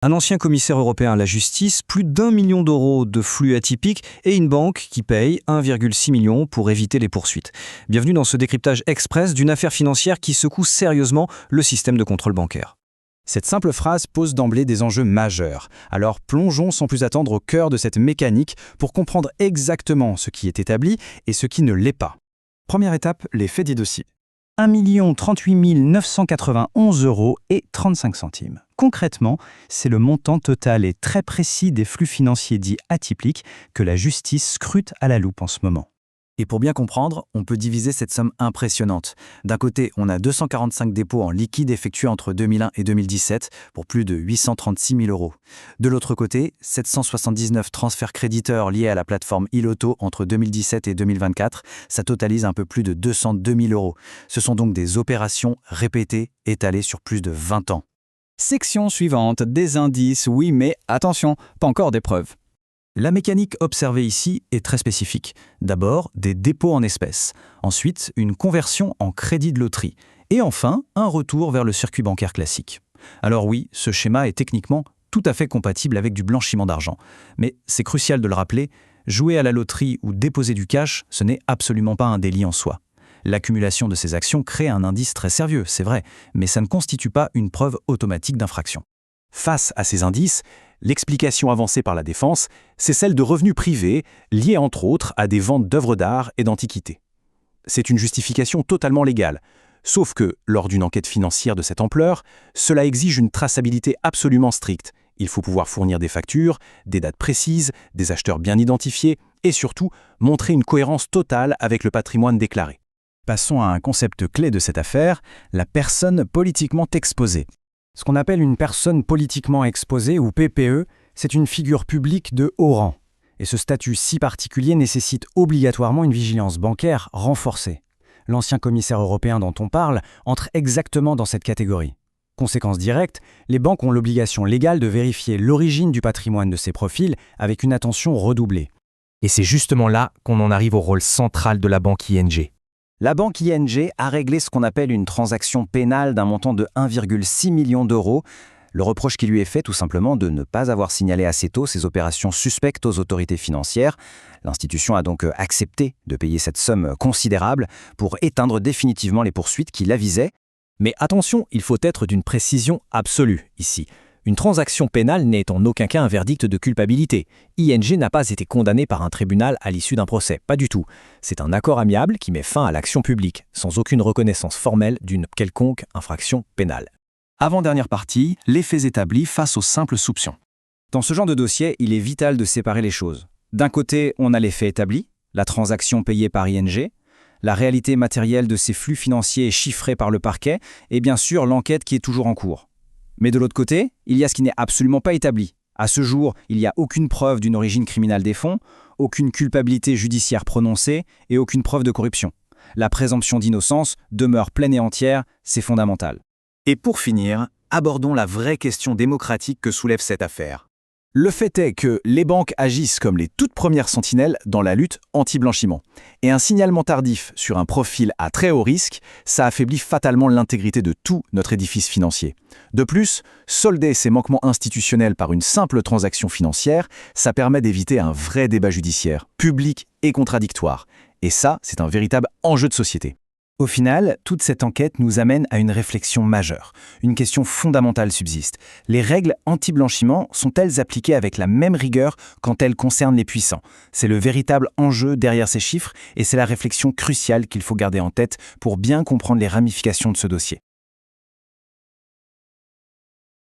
Un ancien commissaire européen à la justice, plus d'1 million d'euros de flux atypiques et une banque qui paye 1,6 million pour éviter les poursuites. Bienvenue dans ce décryptage express d'une affaire financière qui secoue sérieusement le système de contrôle bancaire. Cette simple phrase pose d'emblée des enjeux majeurs. Alors plongeons sans plus attendre au cœur de cette mécanique pour comprendre exactement ce qui est établi et ce qui ne l'est pas. Première étape, les faits du dossier. 1 038 991 euros et 35 centimes. Concrètement, c'est le montant total et très précis des flux financiers dits atypiques que la justice scrute à la loupe en ce moment. Et pour bien comprendre, on peut diviser cette somme impressionnante. D'un côté, on a 245 dépôts en liquide effectués entre 2001 et 2017 pour plus de 836 000 euros. De l'autre côté, 779 transferts créditeurs liés à la plateforme iLotto entre 2017 et 2024, ça totalise un peu plus de 202 000 euros. Ce sont donc des opérations répétées, étalées sur plus de 20 ans. Section suivante, des indices, oui mais attention, pas encore des preuves. La mécanique observée ici est très spécifique. D'abord, des dépôts en espèces. Ensuite, une conversion en crédit de loterie. Et enfin, un retour vers le circuit bancaire classique. Alors oui, ce schéma est techniquement tout à fait compatible avec du blanchiment d'argent. Mais c'est crucial de le rappeler, jouer à la loterie ou déposer du cash, ce n'est absolument pas un délit en soi. L'accumulation de ces actions crée un indice très sérieux, c'est vrai, mais ça ne constitue pas une preuve automatique d'infraction. Face à ces indices, l'explication avancée par la défense, c'est celle de revenus privés, liés entre autres à des ventes d'œuvres d'art et d'antiquités. C'est une justification totalement légale, sauf que, lors d'une enquête financière de cette ampleur, cela exige une traçabilité absolument stricte. Il faut pouvoir fournir des factures, des dates précises, des acheteurs bien identifiés, et surtout, montrer une cohérence totale avec le patrimoine déclaré. Passons à un concept clé de cette affaire, la personne politiquement exposée. Ce qu'on appelle une personne politiquement exposée ou PPE, c'est une figure publique de haut rang. Et ce statut si particulier nécessite obligatoirement une vigilance bancaire renforcée. L'ancien commissaire européen dont on parle entre exactement dans cette catégorie. Conséquence directe, les banques ont l'obligation légale de vérifier l'origine du patrimoine de ces profils avec une attention redoublée. Et c'est justement là qu'on en arrive au rôle central de la banque ING. La banque ING a réglé ce qu'on appelle une transaction pénale d'un montant de 1,6 million d'euros. Le reproche qui lui est fait, tout simplement, de ne pas avoir signalé assez tôt ces opérations suspectes aux autorités financières. L'institution a donc accepté de payer cette somme considérable pour éteindre définitivement les poursuites qui la visaient. Mais attention, il faut être d'une précision absolue ici. Une transaction pénale n'est en aucun cas un verdict de culpabilité. ING n'a pas été condamné par un tribunal à l'issue d'un procès, pas du tout. C'est un accord amiable qui met fin à l'action publique, sans aucune reconnaissance formelle d'une quelconque infraction pénale. Avant-dernière partie, les faits établis face aux simples soupçons. Dans ce genre de dossier, il est vital de séparer les choses. D'un côté, on a les faits établis, la transaction payée par ING, la réalité matérielle de ces flux financiers chiffrés par le parquet, et bien sûr l'enquête qui est toujours en cours. Mais de l'autre côté, il y a ce qui n'est absolument pas établi. À ce jour, il n'y a aucune preuve d'une origine criminelle des fonds, aucune culpabilité judiciaire prononcée et aucune preuve de corruption. La présomption d'innocence demeure pleine et entière, c'est fondamental. Et pour finir, abordons la vraie question démocratique que soulève cette affaire. Le fait est que les banques agissent comme les toutes premières sentinelles dans la lutte anti-blanchiment. Et un signalement tardif sur un profil à très haut risque, ça affaiblit fatalement l'intégrité de tout notre édifice financier. De plus, solder ces manquements institutionnels par une simple transaction financière, ça permet d'éviter un vrai débat judiciaire, public et contradictoire. Et ça, c'est un véritable enjeu de société. Au final, toute cette enquête nous amène à une réflexion majeure. Une question fondamentale subsiste. Les règles anti-blanchiment sont-elles appliquées avec la même rigueur quand elles concernent les puissants? C'est le véritable enjeu derrière ces chiffres et c'est la réflexion cruciale qu'il faut garder en tête pour bien comprendre les ramifications de ce dossier.